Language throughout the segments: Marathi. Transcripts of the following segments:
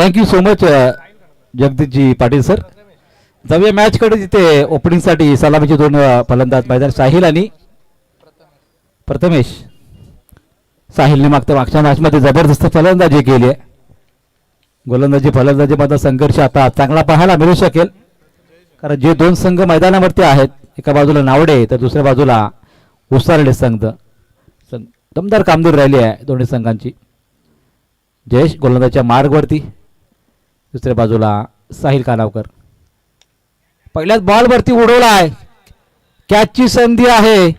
Thank you so much Jagdishji Patil sir. जाऊया मॅचकडे. तिथे ओपनिंगसाठी सलामीचे दोन फलंदाज मैदान, साहिल आणि प्रथमेश. साहिलने मागच्या मॅचमध्ये जबरदस्त फलंदाजी केली आहे. फलंदाजीमध्ये संघर्ष आता चांगला पाहायला मिळू शकेल, कारण जे दोन संघ मैदानावरती आहेत, एका बाजूला नावडे तर दुसऱ्या बाजूला उसारडे संघ, दमदार कामगिरी राहिली आहे दोन्ही संघांची. जयेश गोलंदाजीच्या मार्गवरती, दुसऱ्या बाजूला साहिल कानावकर. पहिल्याच बॉलवरती उडवला आहे, कॅचची संधी आहे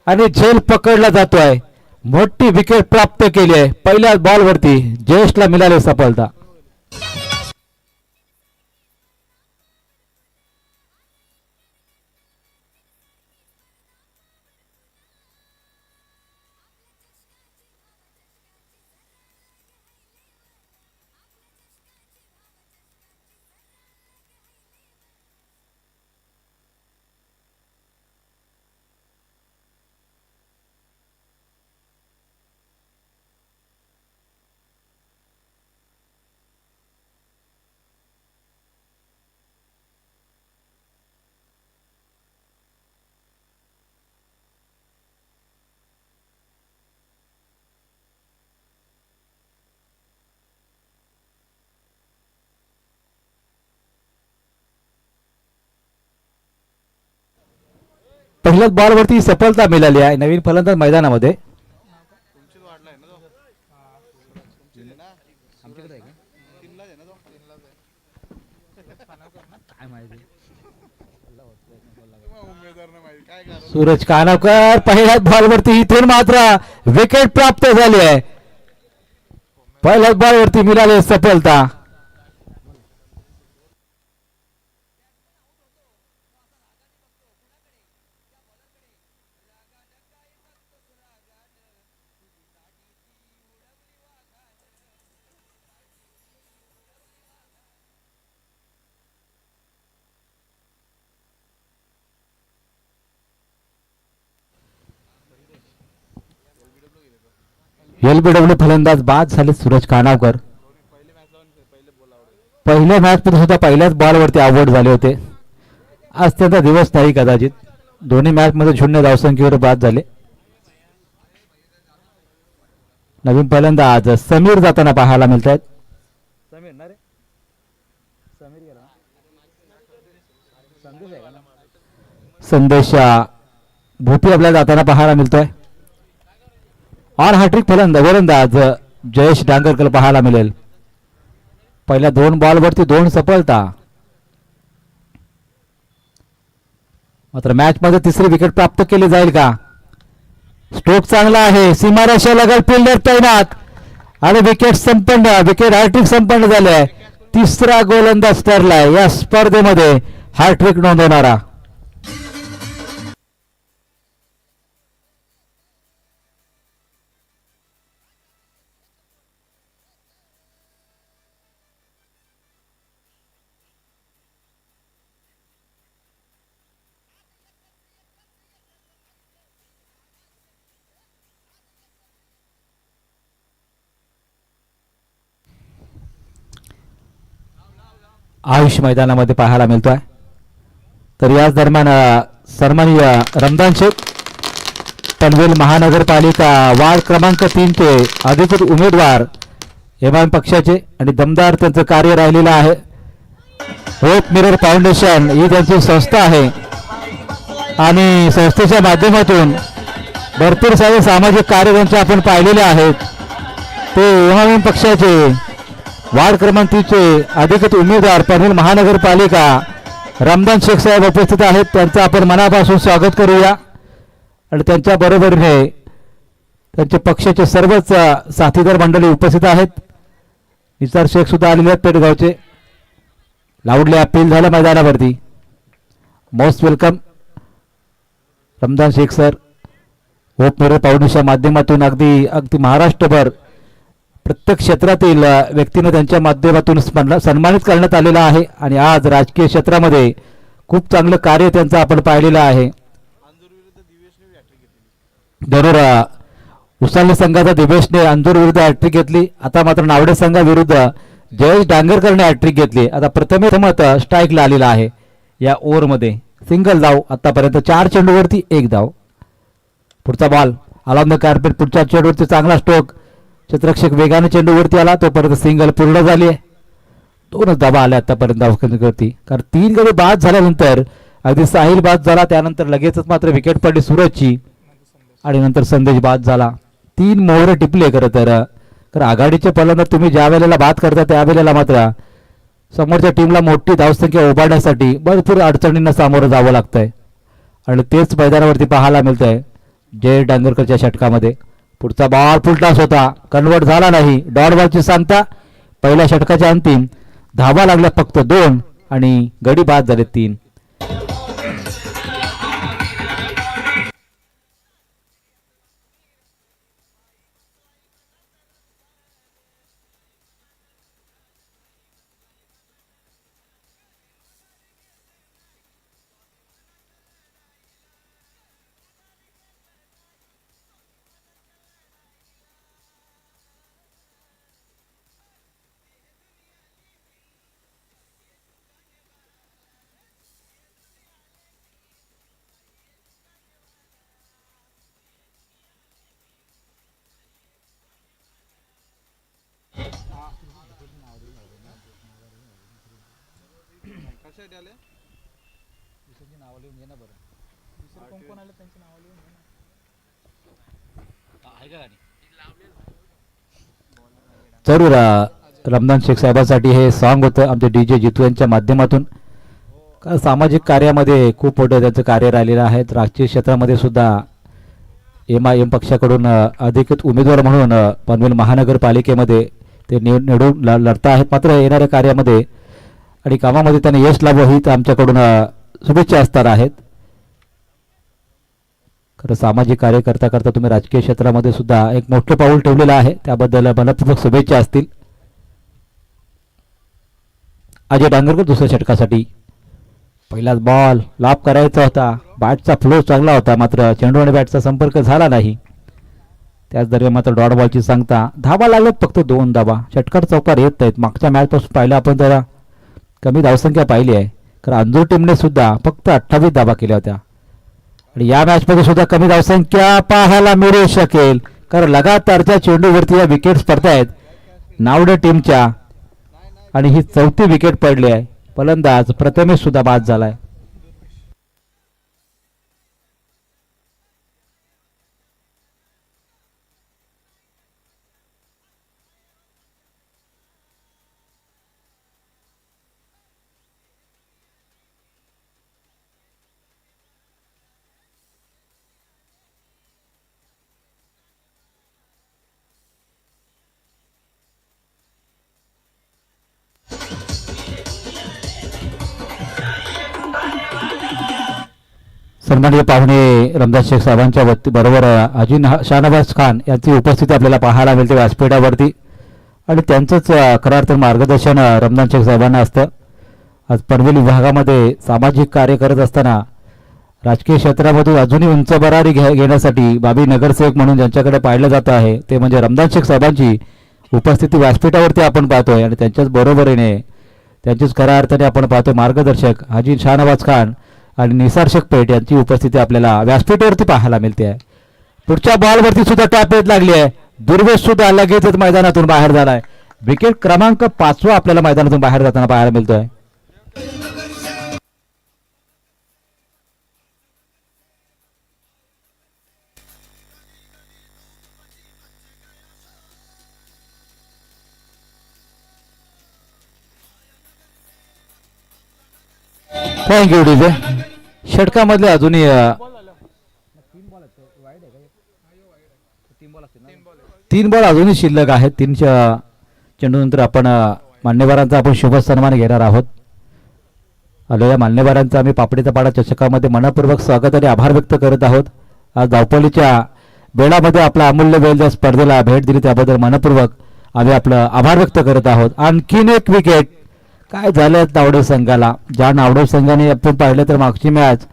आणि झेल पकडला जातोय. मोठी विकेट प्राप्त केली आहे पहिल्याच बॉलवरती. जयेशला मिळाली सफलता. पहिल्याच बॉलवरती सफलता मिळाली आहे. नवीन फलंदाज मैदानामध्ये. सूरज कानावकर पहिल्याच बॉलवरती, इथून मात्र विकेट प्राप्त झाली आहे. पहिल्याच बॉलवरती मिळाली सफलता. एलबीडब्ल्यू फलंदाज बाद झाले सूरज कानावकर. पहिल्या मॅच मध्ये सुद्धा पहिल्याच बॉलवरती आउट झाले होते. आज त्यांचा दिवस नाही कदाचित. दोन्ही मॅच मध्ये 0 धावसंख्येवर बाद झाले. नवीन फलंदाज समीर जाताना पाहायला मिळत आहेत. संदेशा भूपी आपल्याला जाताना पाहायला मिळतोय. ऑन हॅट्रिक गोलंदाज जयेश डांगरकर पाहायला मिळेल. पहिल्या 2 बॉलवरती 2 सफलता. मात्र मॅच मध्ये तिसरी विकेट प्राप्त केली जाईल का? स्ट्रोक चांगला आहे, सीमारेषा लगत फिल्डर तैनात आणि विकेट हॅट्रिक संपन्न झाले आहे. तिसरा गोलंदाज ठरलाय या स्पर्धेमध्ये हॅट्रिक नोंदवणारा. आयुष मैदानामध्ये पाहायला मिळतोय. तर याच दरम्यान सन्माननीय रमदान शेख पनवेल महानगरपालिका वार्ड क्रमांक 3 चे अधिकृत उमेदवार एमआयएम पक्षाचे आणि दमदार त्यांचं कार्य राहिलेलं आहे. होप मिरर फाउंडेशन ही त्यांची संस्था आहे आणि संस्थेच्या माध्यमातून भरपूर सारे सामाजिक कार्य त्यांचे आपण पाहिलेले आहेत. ते एमआयएम पक्षाचे वार्ड क्रमांक 3 चे अधिकृत उमेदवार पनवेल महानगरपालिका रमदान शेख साहेब उपस्थित आहेत. त्यांचं आपण मनापासून स्वागत करूया आणि त्यांच्या बरोबरीने त्यांचे पक्षाचे सर्वच साथीदार मंडळी उपस्थित आहेत. निसार शेख सुद्धा आलेले आहेत पेडगावचे. लाऊडली अपील झालं मैदानावरती. Most welcome Ramdan Sheikh sir. Hope mirror फाउंडेशनच्या माध्यमातून अगदी महाराष्ट्रभर प्रत्येक क्षेत्रातील व्यक्तींना त्यांच्या माध्यमातून सन्मानित करण्यात आलेला आहे आणि आज राजकीय क्षेत्रामध्ये खूप चांगलं कार्य त्यांचं आपण पाहिलेलं आहे. जरूर उसाली संघाचा दिवेशने अंजूर विरुद्ध हॅट्रिक घेतली. आता मात्र नावडे संघाविरुद्ध जयेश डांगरकरने हॅट्रिक घेतली. आता प्रथमेश स्ट्राईकला आलेला आहे या ओव्हरमध्ये. सिंगल धाव आतापर्यंत 4 चेंडूवरती 1 धाव. पुढचा बॉल अलॉंग द कार्पेट. पुढच्या चेंडूवरती चांगला स्ट्रोक. क्षेत्ररक्षक वेगाने चेंडूवरती आला तोपर्यंत सिंगल पूर्ण झाली आहे. 2च धावा आल्या आतापर्यंत धावकर्ती. कारण 3 गडी बाद झाल्यानंतर अगदी साहिल बाद झाला. त्यानंतर लगेचच मात्र विकेट पडली सूरजची आणि नंतर संदेश बाद झाला. 3 मोहरे टिपले खरं तर आघाडीचे फलंदाज तुम्ही ज्या वेळेला बाद करता त्यावेळेला मात्र समोरच्या टीमला मोठी धावसंख्या उभारण्यासाठी भरपूर अडचणींना सामोरं जावं लागतंय आणि तेच मैदानावरती पाहायला मिळतंय जयेश डांगरकरच्या षटकामध्ये. पुढचा बॉल फुलटॉस होता, कन्वर्ट झाला नाही. डॉट बॉलची सांगता. पहिल्या षटकाच्या अंतिम धावा लागल्या फक्त 2 आणि गडी बाद झाले 3. जरूर रमदान शेख साहेबांसाठी हे सॉन्ग होतं आमच्या DJ जितू यांच्या माध्यमातून. सामाजिक कार्यामध्ये खूप मोठं त्यांचं कार्य राहिलेलं आहे. राजकीय क्षेत्रामध्ये सुद्धा MIM पक्षाकडून अधिकृत उमेदवार म्हणून पनवेल महानगरपालिकेमध्ये ते निवडून लढता आहेत. मात्र येणाऱ्या कार्यामध्ये आणि कामामध्ये त्यांना यश लाभो ही आमच्याकडून शुभेच्छा असणार आहेत. खरं सामाजिक कार्य करता करता तुम्ही राजकीय क्षेत्रामध्ये सुद्धा एक मोठं पाऊल ठेवलेलं आहे, त्याबद्दल मनपूर्वक शुभेच्छा असतील. अजय डांगरकर दुसऱ्या षटकासाठी. पहिलाच बॉल लाभ करायचा होता. बॅटचा फ्लो चांगला होता मात्र चेंडू आणि बॅटचा संपर्क झाला नाही. त्याच दरम्यान मात्र डॉट बॉलची सांगता. धावा लागल्यात फक्त 2 धावा. षटकार चौकार येत नाहीत. मागच्या मॅचपासून पाहिलं आपण जरा कमी धावसंख्या पाहिली आहे. कारण अंजूर टीमने सुद्धा फक्त 28 धावा केल्या होत्या आणि या मॅचमध्ये सुद्धा कमी धावसंख्या पाहायला मिळू शकेल कारण लगातारच्या चेंडूवरती या विकेट्स पडतायत नावडे टीमच्या आणि ही 4थी विकेट पडली आहे. फलंदाज प्रथमेश सुद्धा बाद झालाय. सन्माननीय पाहुणे रमदान शेख साहेबांच्या बरोबर हाजी शाहनवाज खान यांची उपस्थिती आपल्याला पाहायला मिळते व्यासपीठावरती आणि त्यांचंच खरं अर्थ मार्गदर्शन रमदान शेख साहेबांना असतं. आज पनवेल विभागामध्ये सामाजिक कार्य करत असताना राजकीय क्षेत्रामधून अजूनही उंच भरारी घेण्यासाठी बाबी नगरसेवक म्हणून ज्यांच्याकडे पाहिलं जात आहे ते म्हणजे रमदान शेख साहेबांची उपस्थिती व्यासपीठावरती आपण पाहतोय आणि त्यांच्याच बरोबरीने त्यांचीच खऱ्या अर्थाने आपण पाहतोय मार्गदर्शक हाजी शाहनवाज खान आणि निसार शेख पेठ यांची उपस्थिती आपल्याला व्यासपीठावरती पाहायला मिळते आहे. पुढच्या बॉलवरती सुद्धा टॅप येत लागली आहे. दुर्वेश सुद्धा लगेचच मैदानातून बाहेर झालाय. विकेट क्रमांक 5वा आपल्याला मैदानातून बाहेर जाताना पाहायला मिळतोय. Thank you DJ. षटकामधले अजूनही 3 बॉल अजूनही शिल्लक आहेत. 3 चेंडूनंतर आपण मान्यवरांचा आपण शुभ सन्मान घेणार आहोत. आलेल्या मान्यवरांचा आम्ही पापडीचा पाडा चषकामध्ये मनपूर्वक स्वागत आणि आभार व्यक्त करत आहोत. आज धावपळीच्या वेळामध्ये आपला अमूल्य वेळ ज्या स्पर्धेला भेट दिली त्याबद्दल मनपूर्वक आम्ही आपलं आभार व्यक्त करत आहोत. आणखीन एक विकेट काय झालं नावडे संघाला. ज्या नावडे संघाने आपण पाहिलं तर मागची मॅच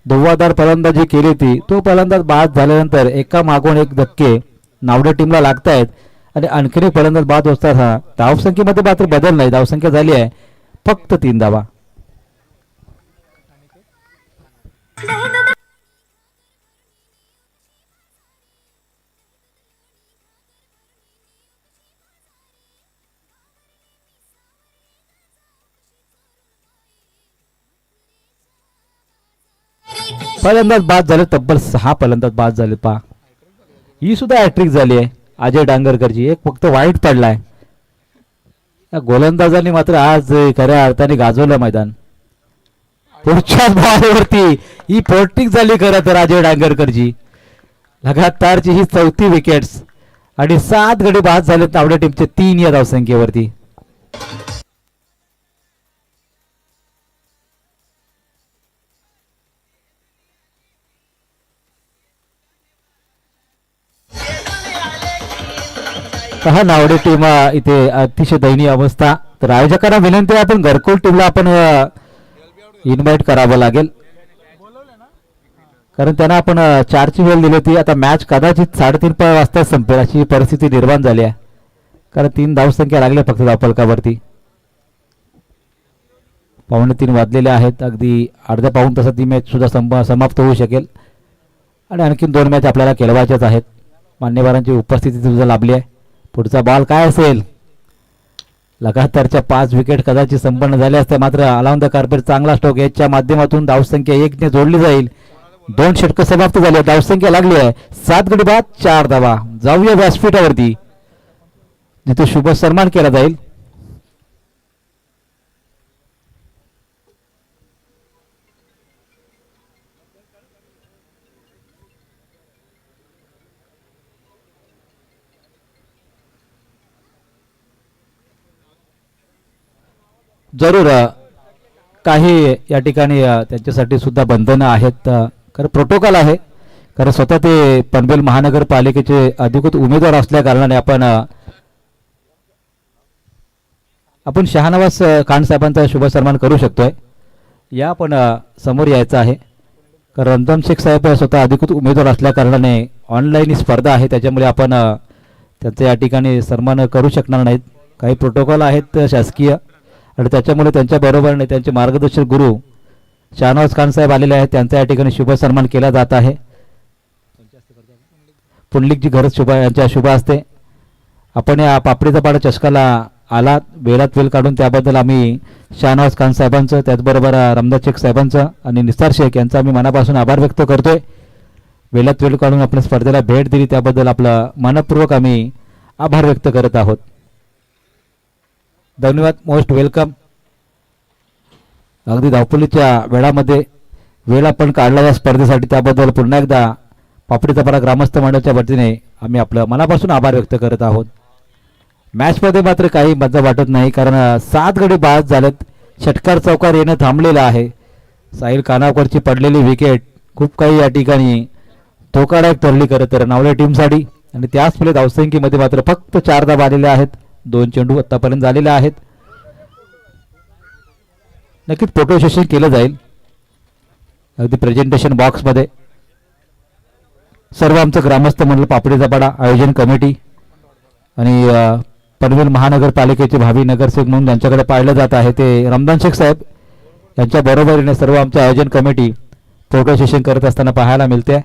धुव्वाधार फलंदाजी केली होती तो फलंदाज बाद झाल्यानंतर एका मागून एक धक्के नावडे टीमला लागतायत आणि आणखीन एक फलंदाज बाद असताना धावसंख्येमध्ये मात्र बदल नाही. धावसंख्या झाली आहे फक्त 3 धावा. फलंदाज बाद झाले, तब्बल 6 फलंदाज बाद झाले पहा. ही सुद्धा हॅट्रिक झाली आहे अजय डांगरकरची. एक फक्त वाईट पडलाय. या गोलंदाजांनी मात्र आज खऱ्या अर्थाने गाजवलं मैदान. पुढच्या बॉलवरती ही पोर्टिंग झाली खरं तर अजय डांगरकरची. लगातारची ही 4थी विकेट्स आणि 7 गडी बाद झालेत आपल्या टीमचे 3 या धावसंख्येवरती. पहा नावडे टीम इथे अतिशय दयनीय अवस्था. तर आयोजकांना विनंती आहे आपण घरकुल टीमला आपण इन्व्हाइट करावं लागेल, कारण त्यांना आपण 4ची वेळ दिली होती. आता मॅच कदाचित 3:30 वाजता संपेल अशी परिस्थिती निर्माण झाली आहे, कारण 3 धावसंख्या लागल्या फक्त धावफलकावरती. 2:45 वाजलेले आहेत. अगदी अर्ध्या पाऊण तासात ही मॅच सुद्धा समाप्त होऊ शकेल आणि आणखीन 2 मॅच आपल्याला खेळवायच्याच आहेत. मान्यवरांची उपस्थिती सुद्धा लाभली आहे. पुढचा बॉल काय असेल. लगातारच्या 5 विकेट कदाचित संपन्न झाल्या असत्या, मात्र अलाउन द कार्पेट चांगला स्ट्रोक याच्या माध्यमातून धावसंख्या 1 ने जोडली जाईल. 2 षटकं समाप्त झाली. धावसंख्या लागली आहे 7 गडी बाद 4 धावा. जाऊया व्यासपीठावरती जिथे शुभ सन्मान केला जाईल. जरूर काही या ठिकाणी त्यांच्यासाठी सुद्धा बंधनं आहेत, कारण प्रोटोकॉल आहे. कारण स्वतः ते पनवेल महानगरपालिकेचे अधिकृत उमेदवार असल्या कारणाने आपण शहानवाज खान साहेबांचा शुभ सन्मान करू शकतोय. या पण समोर यायचं आहे, कारण रमजान शेख साहेब स्वतः अधिकृत उमेदवार असल्या कारणाने ऑनलाईन ही स्पर्धा आहे, त्याच्यामुळे आपण त्यांचा या ठिकाणी सन्मान करू शकणार नाहीत. काही प्रोटोकॉल आहेत शासकीय आणि त्याच्यामुळे त्यांच्याबरोबरने त्यांचे मार्गदर्शक गुरु शहानवाज खान साहेब आलेले आहेत. त्यांचा या ठिकाणी शुभ सन्मान केला जात आहे. पुंडलिकजी घरच शुभ यांच्या शुभ असते. आपण या पापडीचा पाडा चषकाला आलात, वेळात वेळ काढून त्याबद्दल आम्ही शहानवाज खान साहेबांचं, त्याचबरोबर रमदान शेख साहेबांचं आणि निसार शेख यांचा आम्ही मनापासून आभार व्यक्त करतोय. वेळात वेळ काढून आपण स्पर्धेला भेट दिली त्याबद्दल आपलं मनपूर्वक आम्ही आभार व्यक्त करत आहोत. धन्यवाद. Most welcome. अगदी धावपळीच्या वेळामध्ये वेळ आपण काढला या स्पर्धेसाठी, त्याबद्दल पुन्हा एकदा पापडीचा पाडा ग्रामस्थ मंडळाच्या वतीने आम्ही आपलं मनापासून आभार व्यक्त करत आहोत. मॅचमध्ये मात्र काही मजा वाटत नाही, कारण 7 गडी बाद झालेत. षटकार चौकार येणं थांबलेलं आहे. साहिल कानावकरची पडलेली विकेट खूप काही या ठिकाणी धोकादायक ठरली खरं तर नावल्या टीमसाठी. आणि त्याच वेळी धावसंख्येमध्ये मात्र फक्त 4 धावा आलेल्या आहेत. 2 चेंडू आतापर्यंत झालेले आहेत. नक्कीच फोटो सेशन केलं जाईल अगदी प्रेझेंटेशन बॉक्समध्ये. सर्व आमचं ग्रामस्थ मंडळ, पापडीचा पाडा, आयोजन कमिटी आणि पनवेल महानगरपालिकेचे भावी नगरसेवक म्हणून ज्यांच्याकडे पाहिलं जात आहे ते रमदान शेख साहेब यांच्या बरोबरीने सर्व आमचे आयोजन कमिटी फोटो सेशन करत असताना पाहायला मिळते.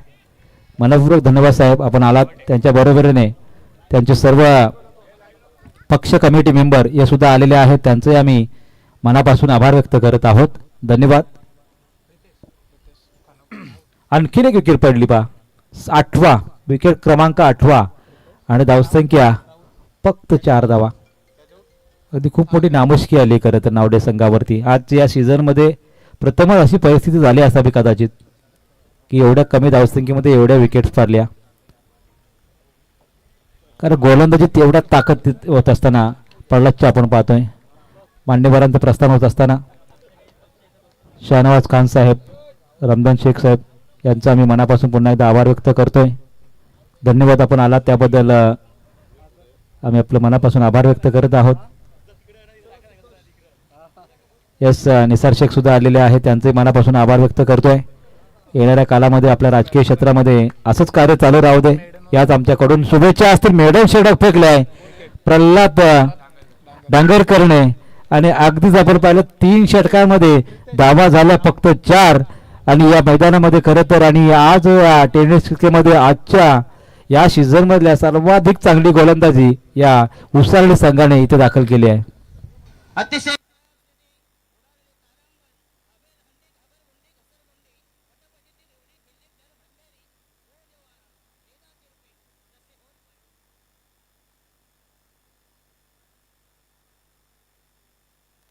मनपूर्वक धन्यवाद साहेब, आपण आलात. त्यांच्या बरोबरीने त्यांचे सर्व पक्ष कमिटी मेंबर हे सुद्धा आलेले आहेत, त्यांचे आम्ही मनापासून आभार व्यक्त करत आहोत. धन्यवाद. आणखीन एक विकेट पडली पहा, 8वा विकेट क्रमांक 8वा आणि धावसंख्या फक्त 4 धावा. अगदी खूप मोठी नामुष्की आली खरं तर नावडे संघावरती. आज या सीझनमध्ये प्रथमच अशी परिस्थिती झाली असावी कदाचित की एवढ्या कमी धावसंख्येमध्ये एवढ्या विकेट्स पडल्या. कारण गोलंदाजीत एवढ्या ताकद होत असताना पडलाच आपण पाहतोय. मान्यवरांचं प्रस्थान होत असताना शहानवाज खान साहेब, रमदान शेख साहेब यांचा आम्ही मनापासून पुन्हा एकदा आभार व्यक्त करतोय. धन्यवाद, आपण आलात त्याबद्दल आम्ही आपलं मनापासून आभार व्यक्त करत आहोत. यस, निसार शेख सुद्धा आलेले आहेत, त्यांचे मनापासून आभार व्यक्त करतोय. येणाऱ्या काळामध्ये आपल्या राजकीय क्षेत्रामध्ये असंच कार्य चालू राहू दे. याच आमच्याकडून शुभेच्छा असतील. मेडल षटक फेकले आहे प्रल्हाद डांगरकरने आणि अगदीच आपण पाहिलं 3 षटकांमध्ये धावा झाल्या फक्त 4. आणि या मैदानामध्ये खरं तर आणि आज टेनिस क्रिकेटमध्ये आजच्या या सीझन मधल्या सर्वाधिक चांगली गोलंदाजी या उसळणी संघाने इथे दाखल केली आहे. अतिशय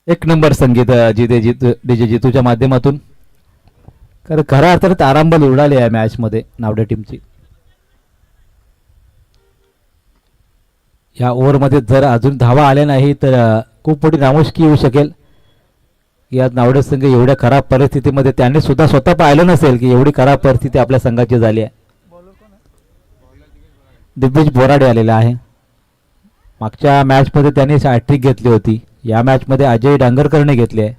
एक नंबर संगीत डीजे जितूच्या माध्यमातून खऱ्या अर्थाने तारांबळ उडाली आहे मॅच मध्ये नावडे टीमची. या ओव्हरमध्ये जर अजून धावा आल्या नाही तर खूप मोठी नामुष्की येऊ शकेल. या नावडे संघ एवढ्या खराब परिस्थितीमध्ये त्यांनी सुद्धा स्वतः पाहिलं नसेल की एवढी खराब परिस्थिती आपल्या संघाची झाली आहे. दिग्विजय बोराडे आलेला आहे. मागच्या मॅच मध्ये त्यांनी हॅट्रिक घेतली होती. या मॅच मध्ये अजय डांगरकरने घेतली आहे.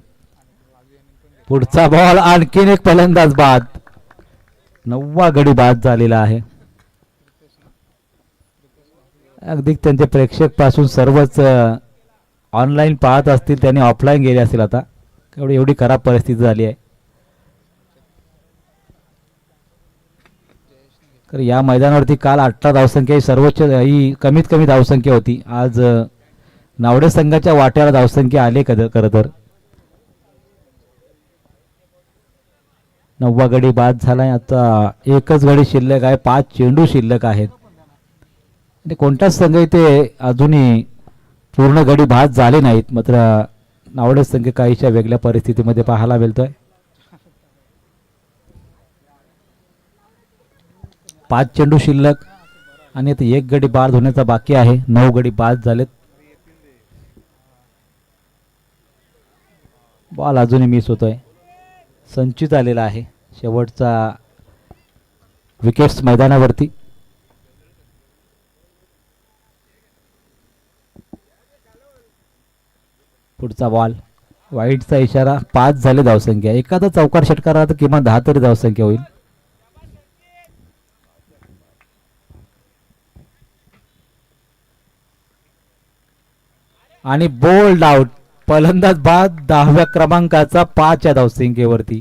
पुढचा बॉल आणखीन एक फलंदाज बाद. 9वा गडी बाद झालेला आहे. अगदी त्यांचे प्रेक्षक पासून सर्वच ऑनलाईन पाहत असतील, त्यांनी ऑफलाईन गेले असतील. आता एवढी खराब परिस्थिती झाली आहे. तर या मैदानावरती काल 18 धावसंख्या ही सर्वोच्च ही कमीत कमी धावसंख्या होती. आज नावडे संघाच्या वाट्याला धावसंख्या आले खरं तर. 9वा गडी बाद झालाय. आता एकच गडी शिल्लक आहे. 5 चेंडू शिल्लक आहेत. आणि कोणताच संघ इथे अजूनही पूर्ण गडी बाद झाले नाहीत. मात्र नावडे संघ काहीशा वेगळ्या परिस्थितीमध्ये पाहायला मिळतोय. 5 चेंडू शिल्लक आणि आता 1 गडी बाद होण्याचा बाकी आहे. 9 गडी बाद झालेत. बॉल अजूनही मिस होतोय. संचित आलेला आहे शेवटचा विकेट्स मैदानावरती. पुढचा बॉल वाईटचा इशारा. 5 झाले धावसंख्या. एखादा चौकार षटकार तर किमान 10 तरी धावसंख्या होईल. आणि बोल्ड आउट. फलंदाज बाद 10व्या क्रमांकाचा 5 या धावसंख्येवरती.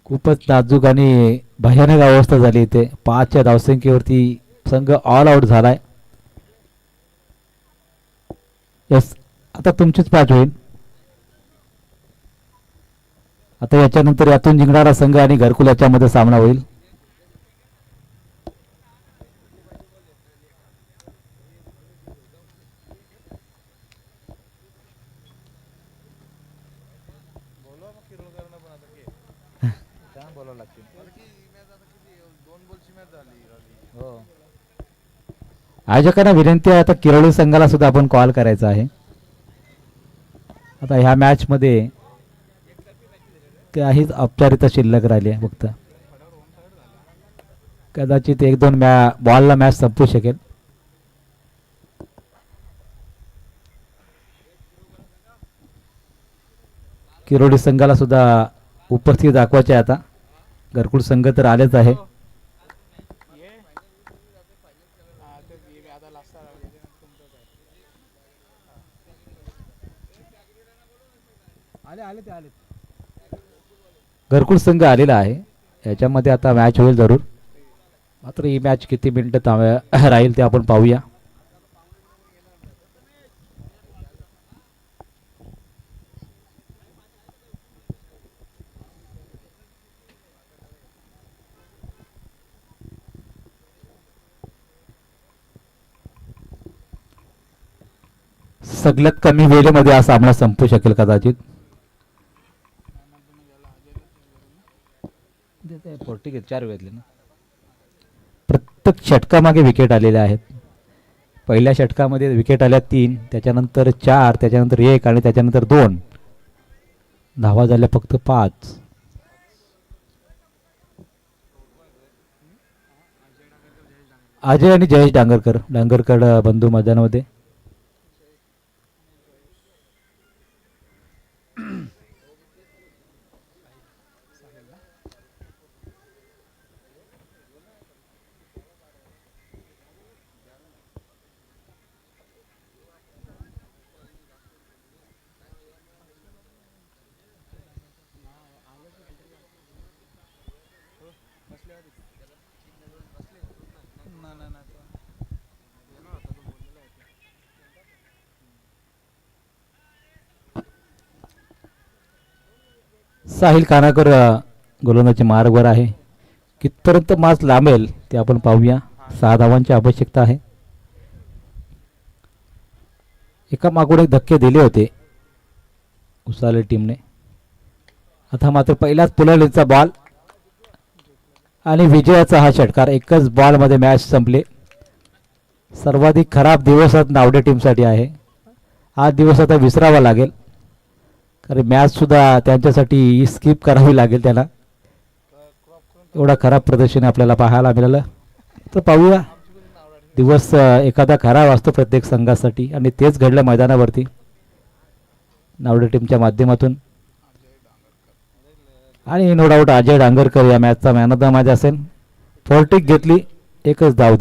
खूपच नाजूक आणि भयानक अवस्था झाली इथे. 5 या धावसंख्येवरती संघ ऑल आउट झालाय. यस, आता तुमचीच मॅच होईल. आता याच्यानंतर यातून जिंकणारा संघ आणि घरकुल याच्यामध्ये सामना होईल. आयोजकांना विनंती आहे, आता किरोळी संघाला सुद्धा आपण कॉल करायचा आहे. आता ह्या मॅच मध्ये काहीच औपचारिकता शिल्लक राहिली आहे. फक्त कदाचित 1-2 बॉलला मॅच संपू शकेल. किरोळी संघाला सुद्धा उपस्थिती दाखवायची आहे. आता घरकुल संघ तर आलेच आहे. घरकुल संघ आलेला आहे. याच्यामध्ये आता मॅच होईल जरूर. मात्र ही मॅच किती मिनिटं राहील ते आपण पाहूया. सगळ्यात कमी वेळेमध्ये हा सामना संपू शकेल कदाचित. ठीक आहे, 4 वेळेतले ना. प्रत्येक षटकामागे विकेट आलेल्या आहेत. पहिल्या षटकामध्ये विकेट आल्या 3, त्याच्यानंतर 4, त्याच्यानंतर 1 आणि त्याच्यानंतर 2. धावा झाल्या फक्त 5. अजय आणि जयेश डांगरकर बंधू मैदानामध्ये. साहिल कानाकर गोलंदाजी मार्गवर आहे. कितपर्यंत मार्च लांबेल ते आपण पाहूया. 6 धावांची आवश्यकता आहे. एका मागून एक धक्के दिले होते उसाले टीमने. आता मात्र पहिलाच पुलालीचा बॉल आणि विजयाचा हा षटकार. एकच बॉलमध्ये मॅच संपले. सर्वाधिक खराब दिवस आज नावडे टीमसाठी आहे. हा दिवस आता विसरावा लागेल कारण मॅच सुद्धा त्यांच्यासाठी स्किप करावी लागेल त्यांना. एवढा खराब प्रदर्शन आपल्याला पाहायला मिळालं. तर पाहूया. दिवस एखादा खराब असतो प्रत्येक संघासाठी आणि तेच घडलं मैदानावरती नावडे टीमच्या माध्यमातून. आणि नो डाऊट अजय डांगरकर या मॅचचा मॅन ऑफ द मॅच असेल. फॉल्टिक घेतली, एकच धाव